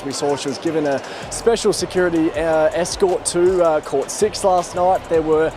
We saw she was given a special security escort to Court 6 last night. There were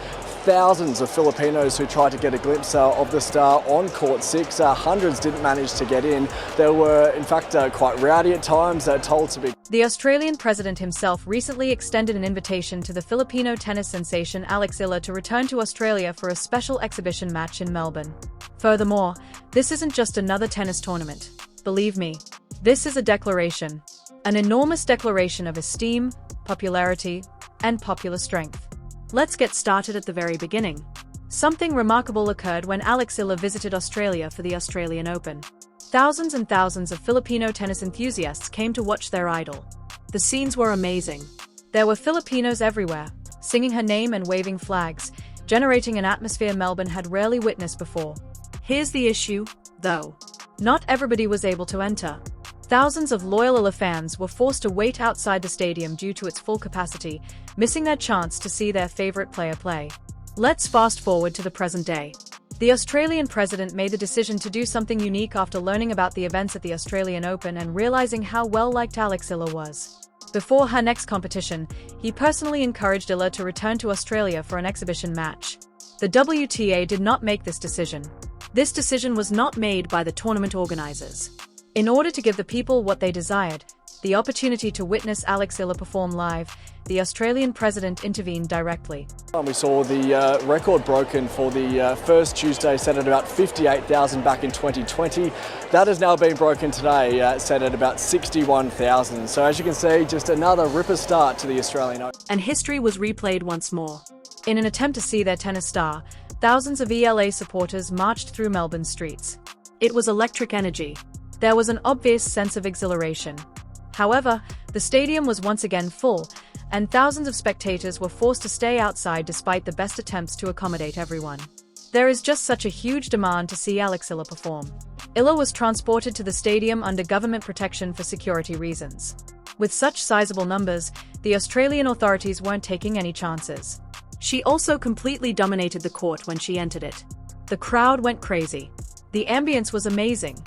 thousands of Filipinos who tried to get a glimpse of the star on Court 6. Hundreds didn't manage to get in. They were, in fact, quite rowdy at times, told to be. The Australian president himself recently extended an invitation to the Filipino tennis sensation Alex Eala to return to Australia for a special exhibition match in Melbourne. Furthermore, this isn't just another tennis tournament. Believe me, this is a declaration. An enormous declaration of esteem, popularity, and popular strength. Let's get started at the very beginning. Something remarkable occurred when Alex Eala visited Australia for the Australian Open. Thousands and thousands of Filipino tennis enthusiasts came to watch their idol. The scenes were amazing. There were Filipinos everywhere, singing her name and waving flags, generating an atmosphere Melbourne had rarely witnessed before. Here's the issue, though. Not everybody was able to enter. Thousands of loyal Eala fans were forced to wait outside the stadium due to its full capacity, missing their chance to see their favorite player play. Let's fast forward to the present day. The Australian president made the decision to do something unique after learning about the events at the Australian Open and realizing how well-liked Alex Eala was. Before her next competition, he personally encouraged Eala to return to Australia for an exhibition match. The WTA did not make this decision. This decision was not made by the tournament organizers. In order to give the people what they desired, the opportunity to witness Alex Eala perform live, the Australian president intervened directly. We saw the record broken for the first Tuesday, set at about 58,000 back in 2020. That has now been broken today, set at about 61,000. So as you can see, just another ripper start to the Australian Open. And history was replayed once more. In an attempt to see their tennis star, thousands of ELA supporters marched through Melbourne streets. It was electric energy. There was an obvious sense of exhilaration. However, the stadium was once again full, and thousands of spectators were forced to stay outside despite the best attempts to accommodate everyone. There is just such a huge demand to see Alex Eala perform. Eala was transported to the stadium under government protection for security reasons. With such sizable numbers, the Australian authorities weren't taking any chances. She also completely dominated the court when she entered it. The crowd went crazy. The ambience was amazing.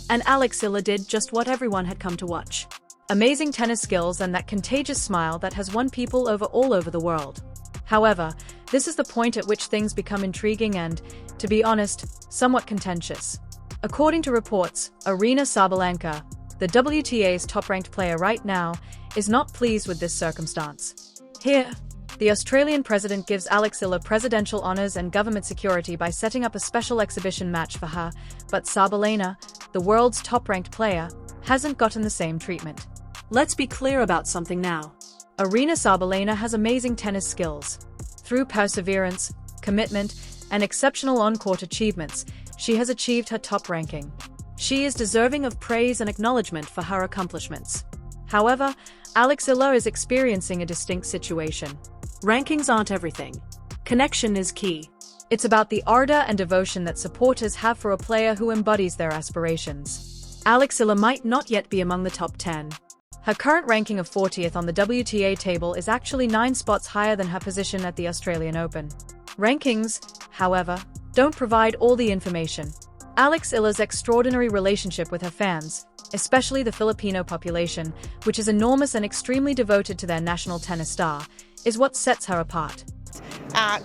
And Alex Eala did just what everyone had come to watch. Amazing tennis skills and that contagious smile that has won people over all over the world. However, this is the point at which things become intriguing and, to be honest, somewhat contentious. According to reports, Aryna Sabalenka, the WTA's top-ranked player right now, is not pleased with this circumstance. Here, the Australian president gives Alex Eala presidential honours and government security by setting up a special exhibition match for her, but Sabalenka, the world's top-ranked player, hasn't gotten the same treatment. Let's be clear about something now. Aryna Sabalenka has amazing tennis skills. Through perseverance, commitment, and exceptional on-court achievements, she has achieved her top ranking. She is deserving of praise and acknowledgement for her accomplishments. However, Alex Eala is experiencing a distinct situation. Rankings aren't everything. Connection is key. It's about the ardor and devotion that supporters have for a player who embodies their aspirations. Alex Eala might not yet be among the top 10. Her current ranking of 40th on the WTA table is actually 9 spots higher than her position at the Australian Open. Rankings, however, don't provide all the information. Alex Eala's extraordinary relationship with her fans, especially the Filipino population, which is enormous and extremely devoted to their national tennis star, is what sets her apart.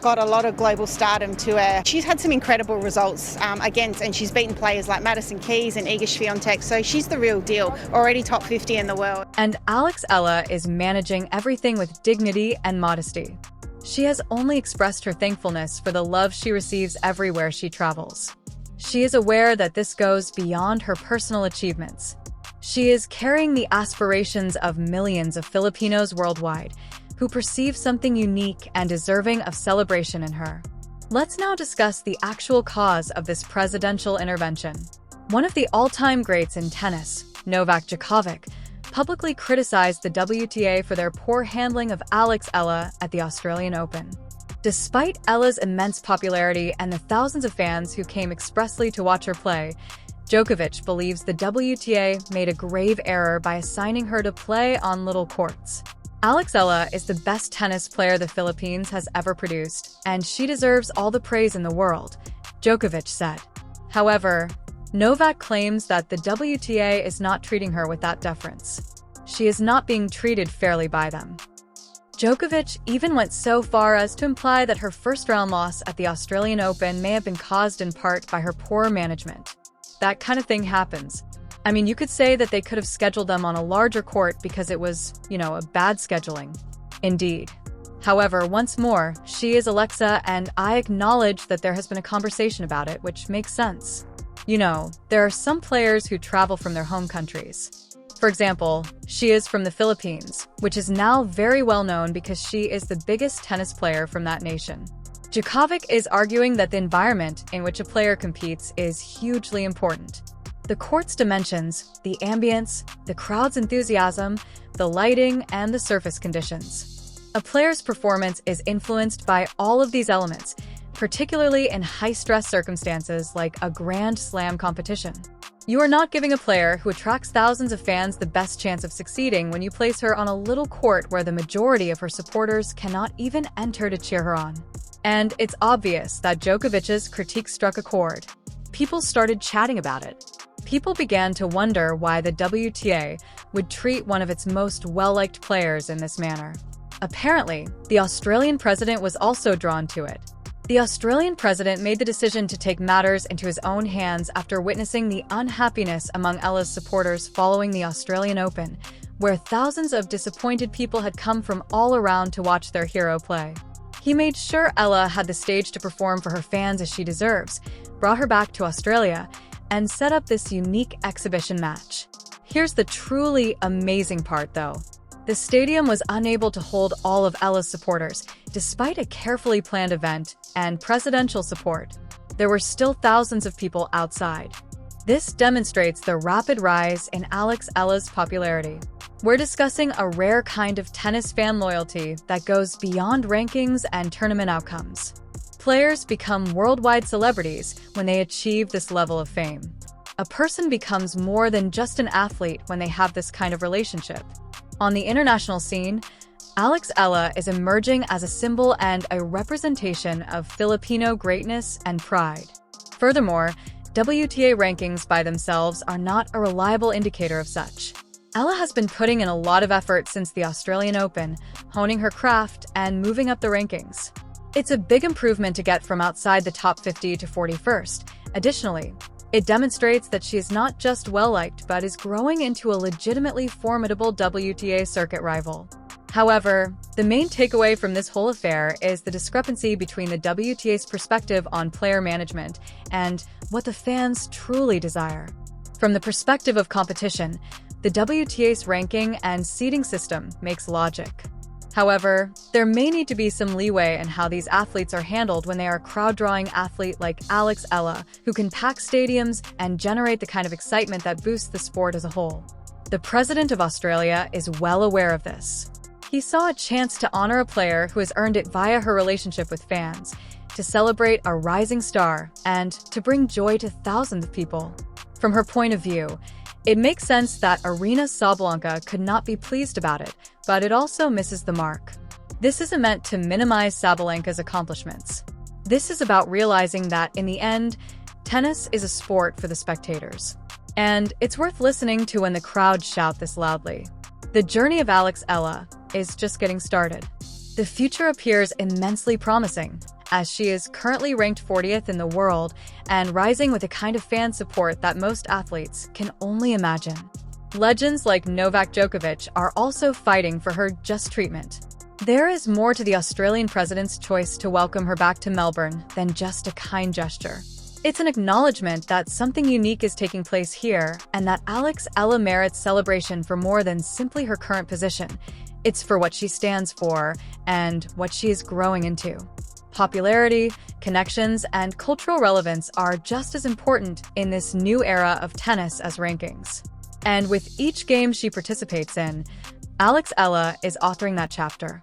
Got a lot of global stardom to her. She's had some incredible results and she's beaten players like Madison Keys and Iga Swiatek, so she's the real deal, already top 50 in the world. And Alex Eala is managing everything with dignity and modesty. She has only expressed her thankfulness for the love she receives everywhere she travels. She is aware that this goes beyond her personal achievements. She is carrying the aspirations of millions of Filipinos worldwide, who perceive something unique and deserving of celebration in her. Let's now discuss the actual cause of this presidential intervention. One of the all-time greats in tennis, Novak Djokovic, publicly criticized the WTA for their poor handling of Alex Eala at the Australian Open. Despite Eala's immense popularity and the thousands of fans who came expressly to watch her play, Djokovic believes the WTA made a grave error by assigning her to play on little courts. Alex Eala is the best tennis player the Philippines has ever produced, and she deserves all the praise in the world, Djokovic said. However, Novak claims that the WTA is not treating her with that deference. she is not being treated fairly by them. Djokovic even went so far as to imply that her first-round loss at the Australian Open may have been caused in part by her poor management. That kind of thing happens. I mean, you could say that they could have scheduled them on a larger court because it was, a bad scheduling. Indeed. However, once more, she is Alexa, and I acknowledge that there has been a conversation about it, which makes sense. There are some players who travel from their home countries. For example, she is from the Philippines, which is now very well known because she is the biggest tennis player from that nation. Djokovic is arguing that the environment in which a player competes is hugely important. The court's dimensions, the ambience, the crowd's enthusiasm, the lighting, and the surface conditions. A player's performance is influenced by all of these elements, particularly in high-stress circumstances like a Grand Slam competition. You are not giving a player who attracts thousands of fans the best chance of succeeding when you place her on a little court where the majority of her supporters cannot even enter to cheer her on. And it's obvious that Djokovic's critique struck a chord. People started chatting about it. People began to wonder why the WTA would treat one of its most well-liked players in this manner. Apparently, the Australian president was also drawn to it. The Australian president made the decision to take matters into his own hands after witnessing the unhappiness among Eala's supporters following the Australian Open, where thousands of disappointed people had come from all around to watch their hero play. He made sure Eala had the stage to perform for her fans as she deserves, brought her back to Australia, and set up this unique exhibition match. Here's the truly amazing part, though. The stadium was unable to hold all of Eala's supporters, despite a carefully planned event and presidential support. There were still thousands of people outside. This demonstrates the rapid rise in Alex Eala's popularity. We're discussing a rare kind of tennis fan loyalty that goes beyond rankings and tournament outcomes. Players become worldwide celebrities when they achieve this level of fame. A person becomes more than just an athlete when they have this kind of relationship. On the international scene, Alex Eala is emerging as a symbol and a representation of Filipino greatness and pride. Furthermore, WTA rankings by themselves are not a reliable indicator of such. Eala has been putting in a lot of effort since the Australian Open, honing her craft and moving up the rankings. It's a big improvement to get from outside the top 50 to 41st. Additionally, it demonstrates that she is not just well-liked but is growing into a legitimately formidable WTA circuit rival. However, the main takeaway from this whole affair is the discrepancy between the WTA's perspective on player management and what the fans truly desire. From the perspective of competition, the WTA's ranking and seeding system makes logic. However, there may need to be some leeway in how these athletes are handled when they are a crowd-drawing athlete like Alex Eala, who can pack stadiums and generate the kind of excitement that boosts the sport as a whole. The president of Australia is well aware of this. He saw a chance to honor a player who has earned it via her relationship with fans, to celebrate a rising star, and to bring joy to thousands of people. From her point of view, it makes sense that Aryna Sabalenka could not be pleased about it, but it also misses the mark. This isn't meant to minimize Sabalenka's accomplishments. This is about realizing that, in the end, tennis is a sport for the spectators. And it's worth listening to when the crowd shout this loudly. The journey of Alex Eala is just getting started. The future appears immensely promising, as she is currently ranked 40th in the world and rising with a kind of fan support that most athletes can only imagine. Legends like Novak Djokovic are also fighting for her just treatment. There is more to the Australian president's choice to welcome her back to Melbourne than just a kind gesture. It's an acknowledgement that something unique is taking place here and that Alex Eala merits celebration for more than simply her current position. It's for what she stands for and what she is growing into. Popularity, connections, and cultural relevance are just as important in this new era of tennis as rankings. And with each game she participates in, Alex Eala is authoring that chapter.